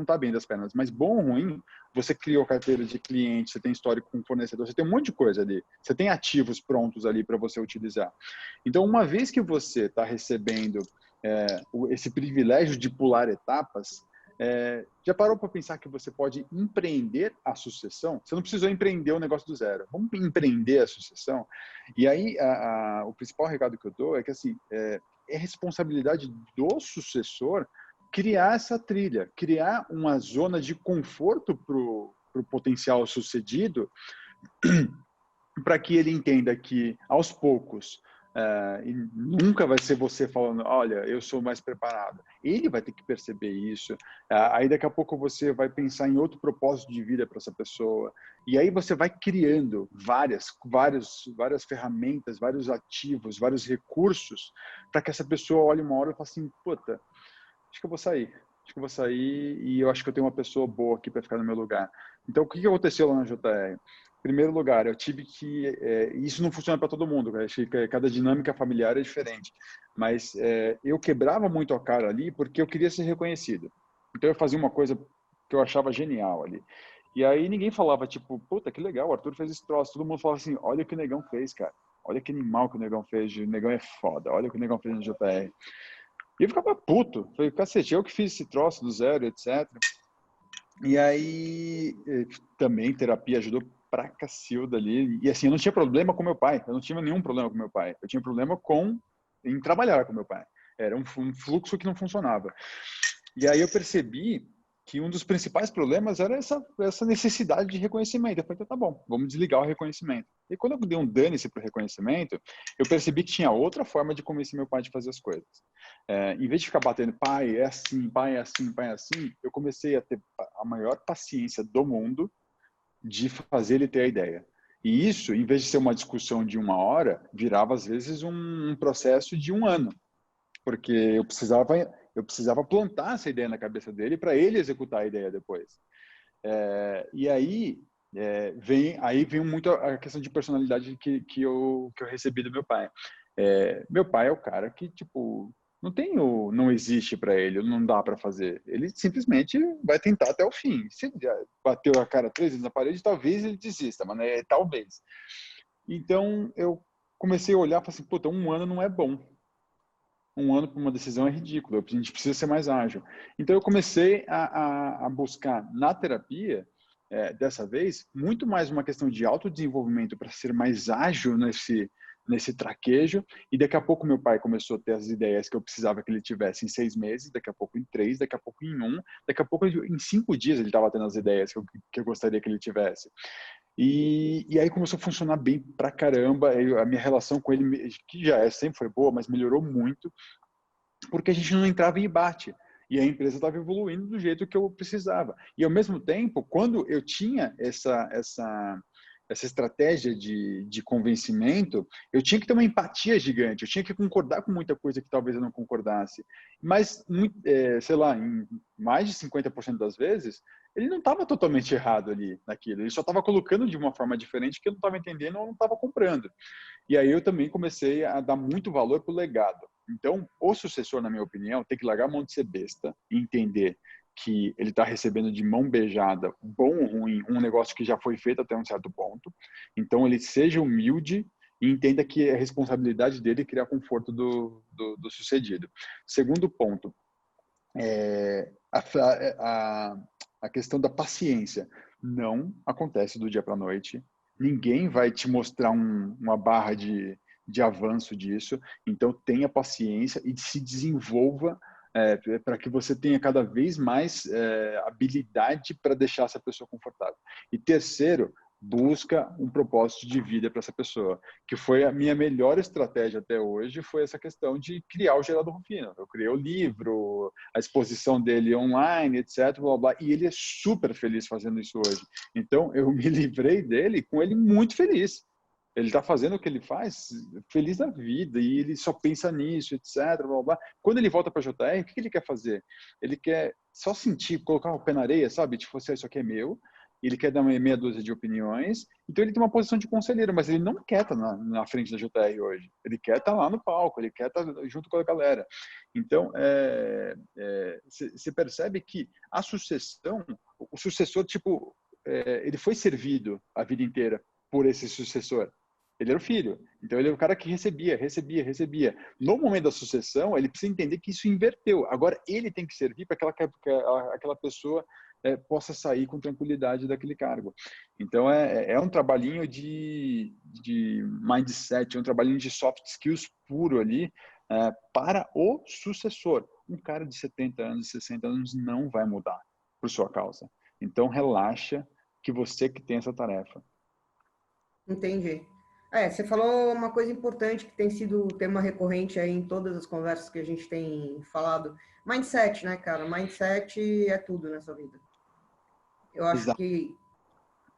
está bem das pernas, mas bom ou ruim, você criou carteira de cliente, você tem histórico com fornecedor, você tem um monte de coisa ali. Você tem ativos prontos ali para você utilizar. Então, uma vez que você está recebendo esse privilégio de pular etapas, já parou para pensar que você pode empreender a sucessão? Você não precisou empreender o negócio do zero. Vamos empreender a sucessão? E aí, o principal recado que eu dou é que assim, é responsabilidade do sucessor criar essa trilha, criar uma zona de conforto para o potencial sucedido, para que ele entenda que, aos poucos, e nunca vai ser você falando, olha, eu sou mais preparado. Ele vai ter que perceber isso. Aí daqui a pouco você vai pensar em outro propósito de vida para essa pessoa. E aí você vai criando várias ferramentas, vários ativos, vários recursos para que essa pessoa olhe uma hora e fale assim, puta, acho que eu vou sair. Acho que eu vou sair e eu acho que eu tenho uma pessoa boa aqui para ficar no meu lugar. Então, o que aconteceu lá na JR? Em primeiro lugar, eu tive que... isso não funciona para todo mundo, né? Acho que cada dinâmica familiar é diferente. Mas eu quebrava muito a cara ali porque eu queria ser reconhecido. Então, eu fazia uma coisa que eu achava genial ali. E aí ninguém falava, tipo, puta, que legal, o Arthur fez esse troço. Todo mundo falava assim, olha o que o Negão fez, cara. Olha que animal que o Negão fez. O Negão é foda. Olha o que o Negão fez no JR. E eu ficava puto. Falei, cacete, eu que fiz esse troço do zero, etc. E aí, também, terapia ajudou pra cacilda ali. E assim, eu não tinha problema com meu pai. Eu não tinha nenhum problema com meu pai. Eu tinha problema em trabalhar com meu pai. Era um fluxo que não funcionava. E aí eu percebi que um dos principais problemas era essa necessidade de reconhecimento. Eu falei, então, tá bom, vamos desligar o reconhecimento. E quando eu dei um dane-se para o reconhecimento, eu percebi que tinha outra forma de convencer meu pai de fazer as coisas. Em vez de ficar batendo, pai, é assim, pai, é assim, pai, é assim, eu comecei a ter a maior paciência do mundo de fazer ele ter a ideia. E isso, em vez de ser uma discussão de 1 hora, virava, às vezes, um processo de 1 ano. Porque eu precisava plantar essa ideia na cabeça dele para ele executar a ideia depois. E aí vem muito a questão de personalidade que eu recebi do meu pai. Meu pai é o cara que, tipo, não existe para ele, não dá para fazer. Ele simplesmente vai tentar até o fim. Se ele bateu a cara 3 vezes na parede, talvez ele desista, mas talvez. Então, eu comecei a olhar e falei assim, puta, 1 ano não é bom. 1 ano para uma decisão é ridículo, a gente precisa ser mais ágil. Então, eu comecei a buscar na terapia, dessa vez, muito mais uma questão de autodesenvolvimento para ser mais ágil nesse traquejo, e daqui a pouco meu pai começou a ter as ideias que eu precisava que ele tivesse em 6 meses, daqui a pouco em 3, daqui a pouco em 1, daqui a pouco em 5 dias ele estava tendo as ideias que eu gostaria que ele tivesse. E aí começou a funcionar bem pra caramba. A minha relação com ele, que sempre foi boa, mas melhorou muito, porque a gente não entrava em embate. E a empresa estava evoluindo do jeito que eu precisava. E ao mesmo tempo, quando eu tinha essa estratégia de convencimento, eu tinha que ter uma empatia gigante, eu tinha que concordar com muita coisa que talvez eu não concordasse. Mas, sei lá, em mais de 50% das vezes, ele não estava totalmente errado ali naquilo, ele só estava colocando de uma forma diferente que eu não estava entendendo ou não estava comprando. E aí eu também comecei a dar muito valor para o legado. Então, o sucessor, na minha opinião, tem que largar a mão de ser besta e entender que ele está recebendo de mão beijada, bom ou ruim, um negócio que já foi feito até um certo ponto. Então, ele seja humilde e entenda que é responsabilidade dele criar conforto do sucedido. Segundo ponto, a questão da paciência. Não acontece do dia para a noite. Ninguém vai te mostrar uma barra de avanço disso. Então, tenha paciência e se desenvolva para que você tenha cada vez mais habilidade para deixar essa pessoa confortável. E terceiro, busca um propósito de vida para essa pessoa, que foi a minha melhor estratégia até hoje, foi essa questão de criar o Geraldo Rufino. Eu criei o livro, a exposição dele online, etc, blá, blá, e ele é super feliz fazendo isso hoje. Então, eu me livrei dele com ele muito feliz. Ele está fazendo o que ele faz, feliz da vida, e ele só pensa nisso, etc. Blá, blá. Quando ele volta para a JR, o que ele quer fazer? Ele quer só sentir, colocar o pé na areia, sabe? Tipo, isso aqui é meu. Ele quer dar uma meia dúzia de opiniões, então ele tem uma posição de conselheiro, mas ele não quer estar na frente da JR hoje. Ele quer estar lá no palco, ele quer estar junto com a galera. Então, você percebe que a sucessão, o sucessor, tipo, ele foi servido a vida inteira por esse sucessor. Ele era o filho. Então, ele era o cara que recebia. No momento da sucessão, ele precisa entender que isso inverteu. Agora, ele tem que servir para aquela pessoa possa sair com tranquilidade daquele cargo. Então, é um trabalhinho de mindset, é um trabalhinho de soft skills puro ali para o sucessor. Um cara de 70 anos, 60 anos não vai mudar por sua causa. Então, relaxa que você que tem essa tarefa. Entendi. Você falou uma coisa importante que tem sido tema recorrente aí em todas as conversas que a gente tem falado. Mindset, né, cara? Mindset é tudo nessa vida. Eu acho Exato. que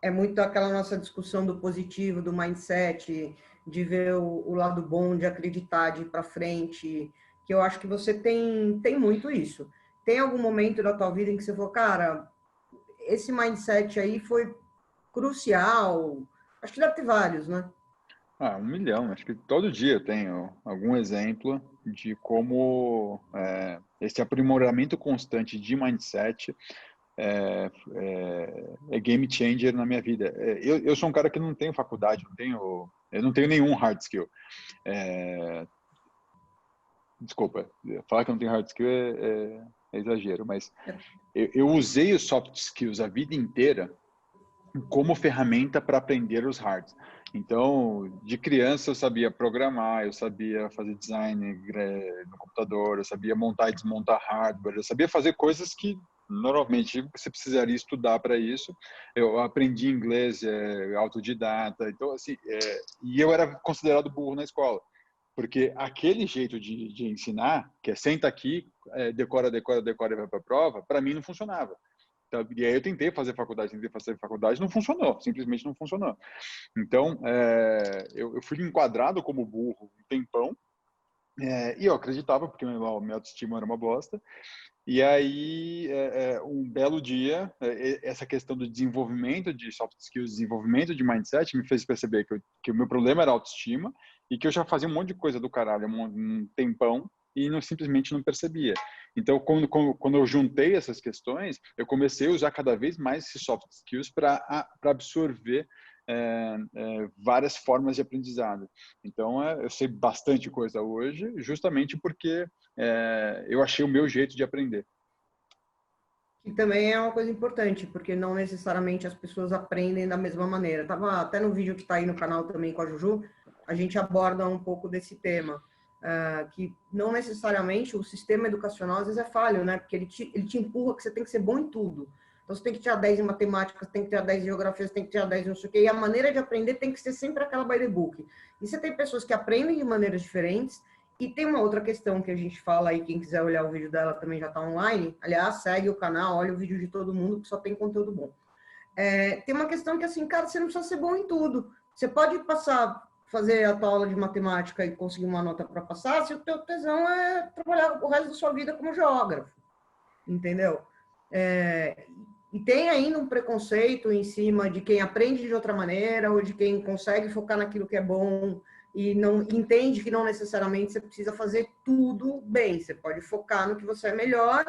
é muito aquela nossa discussão do positivo, do mindset, de ver o lado bom, de acreditar, de ir para frente, que eu acho que você tem muito isso. Tem algum momento da tua vida em que você falou, cara, esse mindset aí foi crucial? Acho que deve ter vários, né? 1 milhão. Acho que todo dia eu tenho algum exemplo de como esse aprimoramento constante de mindset é game changer na minha vida. Eu sou um cara que não tenho faculdade, eu não tenho nenhum hard skill. Desculpa, falar que eu não tenho hard skill é exagero, mas eu usei os soft skills a vida inteira como ferramenta para aprender os hards. Então, de criança eu sabia programar, eu sabia fazer design no computador, eu sabia montar e desmontar hardware, eu sabia fazer coisas que normalmente você precisaria estudar para isso. Eu aprendi inglês autodidata, então assim, e eu era considerado burro na escola, porque aquele jeito de ensinar, que é senta aqui, decora, decora, decora e vai para a prova, para mim não funcionava. Então, e aí eu tentei fazer faculdade, não funcionou, simplesmente não funcionou. Então, eu fui enquadrado como burro um tempão, e eu acreditava, porque minha autoestima era uma bosta. E aí, um belo dia, essa questão do desenvolvimento de soft skills, desenvolvimento de mindset, me fez perceber que o meu problema era autoestima e que eu já fazia um monte de coisa do caralho há um tempão e simplesmente não percebia. Então, quando eu juntei essas questões, eu comecei a usar cada vez mais esses soft skills para absorver várias formas de aprendizado. Então, eu sei bastante coisa hoje, justamente porque eu achei o meu jeito de aprender. E também é uma coisa importante, porque não necessariamente as pessoas aprendem da mesma maneira. Tava até no vídeo que está aí no canal também com a Juju, a gente aborda um pouco desse tema, que não necessariamente o sistema educacional às vezes é falho, né? Porque ele te empurra que você tem que ser bom em tudo. Então, você tem que tirar 10 em matemática, você tem que tirar 10 em geografia, você tem que tirar 10 em não sei o quê. E a maneira de aprender tem que ser sempre aquela by the book. E você tem pessoas que aprendem de maneiras diferentes. E tem uma outra questão que a gente fala aí, quem quiser olhar o vídeo dela também já está online. Aliás, segue o canal, olha o vídeo de todo mundo, que só tem conteúdo bom. Tem uma questão que, assim, cara, você não precisa ser bom em tudo. Você pode fazer a tua aula de matemática e conseguir uma nota para passar, se o teu tesão é trabalhar o resto da sua vida como geógrafo. Entendeu? E tem ainda um preconceito em cima de quem aprende de outra maneira ou de quem consegue focar naquilo que é bom e não entende que não necessariamente você precisa fazer tudo bem. Você pode focar no que você é melhor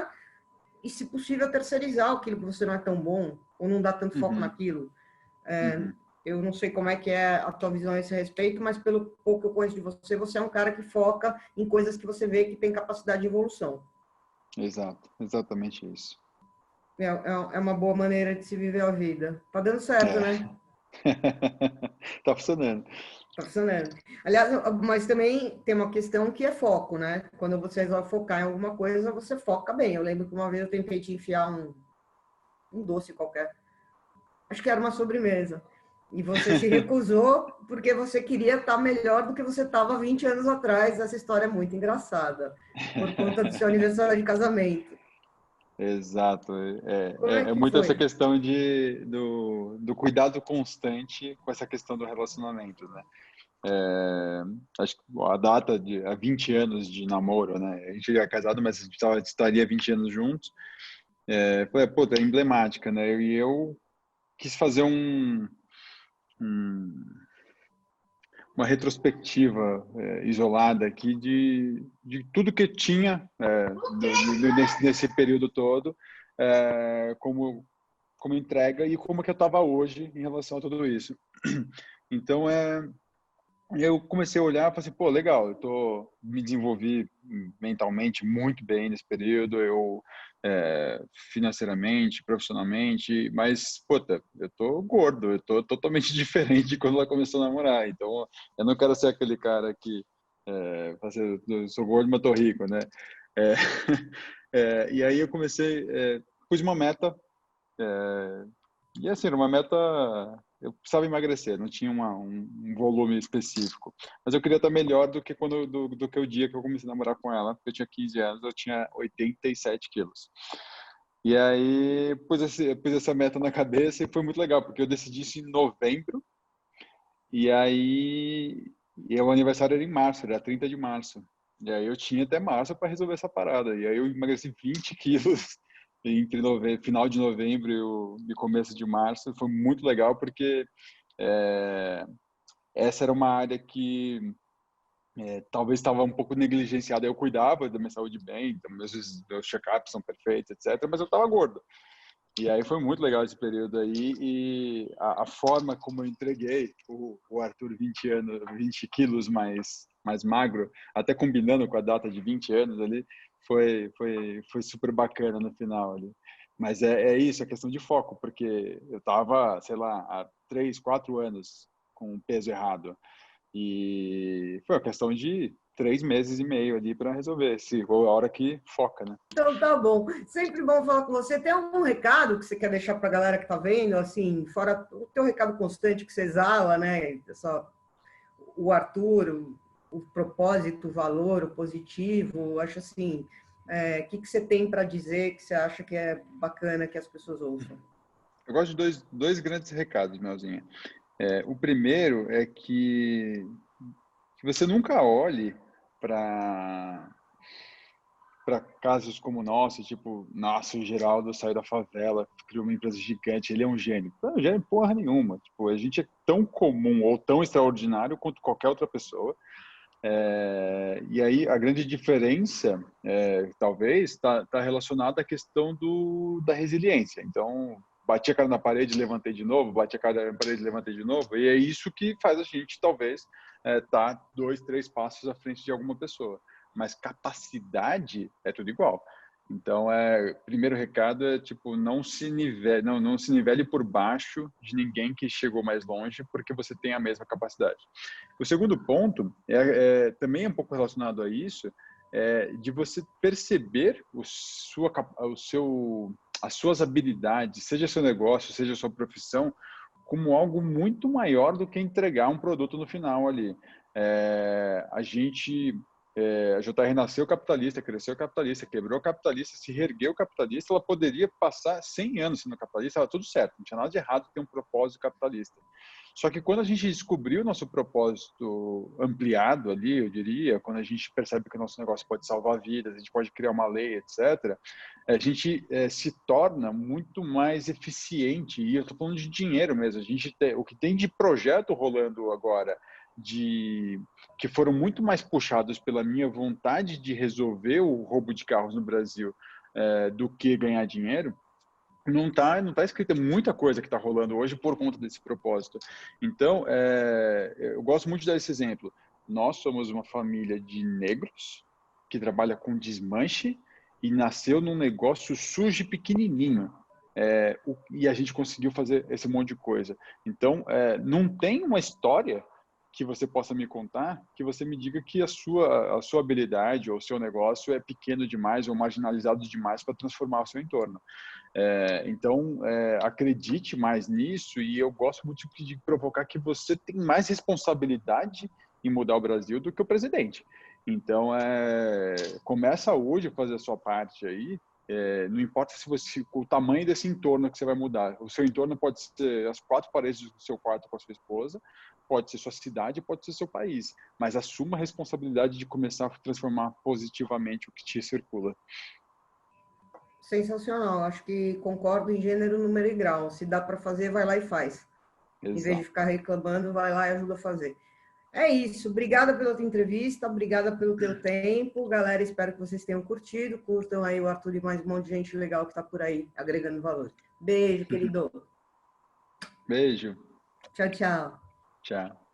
e, se possível, terceirizar aquilo que você não é tão bom ou não dá tanto foco naquilo. Eu não sei como é que é a tua visão a esse respeito, mas pelo pouco que eu conheço de você, você é um cara que foca em coisas que você vê que tem capacidade de evolução. Exato, exatamente isso. É uma boa maneira de se viver a vida. Tá dando certo, né? Tá funcionando. Tá funcionando. Aliás, mas também tem uma questão que é foco, né? Quando você resolve focar em alguma coisa, você foca bem. Eu lembro que uma vez eu tentei te enfiar um doce qualquer. Acho que era uma sobremesa. E você se recusou porque você queria estar melhor do que você estava 20 anos atrás. Essa história é muito engraçada. Por conta do seu aniversário de casamento. Exato. Como é É que muito essa foi? questão do cuidado constante com essa questão do relacionamento, né? Acho que a data há 20 anos de namoro, né? A gente já é casado, mas a gente estaria 20 anos juntos. Pô, é emblemática, né? E eu quis fazer uma retrospectiva isolada aqui de tudo que tinha nesse período todo, como entrega e como que eu estava hoje em relação a tudo isso. Então, eu comecei a olhar e falei assim, pô, legal, me desenvolvi mentalmente muito bem nesse período, financeiramente, profissionalmente, mas, puta, eu tô gordo, eu tô totalmente diferente de quando ela começou a namorar, então eu não quero ser aquele cara que, eu sou gordo, mas tô rico, né? É, e aí eu comecei, pus uma meta, e assim, era uma meta, eu precisava emagrecer, não tinha um volume específico. Mas eu queria estar melhor do que do que o dia que eu comecei a namorar com ela, porque eu tinha 15 anos, eu tinha 87 quilos. E aí pus essa meta na cabeça e foi muito legal, porque eu decidi isso em novembro, e aí o aniversário era em março, era 30 de março. E aí eu tinha até março para resolver essa parada. E aí eu emagreci 20 quilos entre final de novembro e começo de março. Foi muito legal porque essa era uma área que talvez estava um pouco negligenciada. Eu cuidava da minha saúde bem, então meus check-ups são perfeitos, etc. Mas eu estava gordo. E aí foi muito legal esse período aí e a forma como eu entreguei o Arthur 20 anos, 20 quilos mais magro, até combinando com a data de 20 anos ali, foi super bacana no final ali. Mas é isso, a questão de foco, porque eu tava, sei lá, há 3, 4 anos com o peso errado. E foi uma questão de 3 meses e meio ali para resolver, se for a hora que foca, né? Então tá bom. Sempre bom falar com você. Tem algum recado que você quer deixar para a galera que tá vendo, assim, fora o teu recado constante que você exala, né? O Arthur, o propósito, o valor, o positivo, acho assim, que você tem para dizer que você acha que é bacana que as pessoas ouçam? Eu gosto de dois grandes recados, Melzinha. O primeiro é que você nunca olhe para casos como o nosso, tipo, nossa, o Geraldo saiu da favela, criou uma empresa gigante, ele é um gênio. Não é um gênio porra nenhuma. Tipo, a gente é tão comum ou tão extraordinário quanto qualquer outra pessoa. E aí a grande diferença, talvez, está relacionada à questão da resiliência. Então, bati a cara na parede, levantei de novo, bati a cara na parede, levantei de novo, e é isso que faz a gente, talvez, tá 2, 3 passos à frente de alguma pessoa. Mas capacidade é tudo igual. Então, primeiro recado é, tipo, não se nivele por baixo de ninguém que chegou mais longe, porque você tem a mesma capacidade. O segundo ponto também um pouco relacionado a isso, de você perceber as suas habilidades, seja seu negócio, seja sua profissão, como algo muito maior do que entregar um produto no final ali. A JR nasceu capitalista, cresceu capitalista, quebrou capitalista, se reergueu capitalista, ela poderia passar 100 anos sendo capitalista, estava tudo certo, não tinha nada de errado ter um propósito capitalista. Só que quando a gente descobriu o nosso propósito ampliado ali, eu diria, quando a gente percebe que o nosso negócio pode salvar vidas, a gente pode criar uma lei, etc., a gente se torna muito mais eficiente. E eu estou falando de dinheiro mesmo. O que tem de projeto rolando agora, que foram muito mais puxados pela minha vontade de resolver o roubo de carros no Brasil do que ganhar dinheiro, não tá escrita muita coisa que está rolando hoje por conta desse propósito. Então, eu gosto muito de dar esse exemplo. Nós somos uma família de negros que trabalha com desmanche e nasceu num negócio sujo e pequenininho. E a gente conseguiu fazer esse monte de coisa. Então, não tem uma história que você possa me contar, que você me diga que a sua habilidade ou o seu negócio é pequeno demais ou marginalizado demais para transformar o seu entorno. Então, acredite mais nisso, e eu gosto muito de provocar que você tem mais responsabilidade em mudar o Brasil do que o presidente. Então, começa hoje a fazer a sua parte aí. Não importa o tamanho desse entorno que você vai mudar. O seu entorno pode ser as 4 paredes do seu quarto com a sua esposa, pode ser sua cidade, pode ser seu país. Mas assuma a responsabilidade de começar a transformar positivamente o que te circula. Sensacional. Acho que concordo em gênero, número e grau. Se dá para fazer, vai lá e faz. Exato. Em vez de ficar reclamando, vai lá e ajuda a fazer. É isso. Obrigada pela tua entrevista, obrigada pelo teu tempo. Galera, espero que vocês tenham curtido. Curtam aí o Arthur e mais um monte de gente legal que está por aí, agregando valor. Beijo, querido. Beijo. Tchau, tchau. Tchau.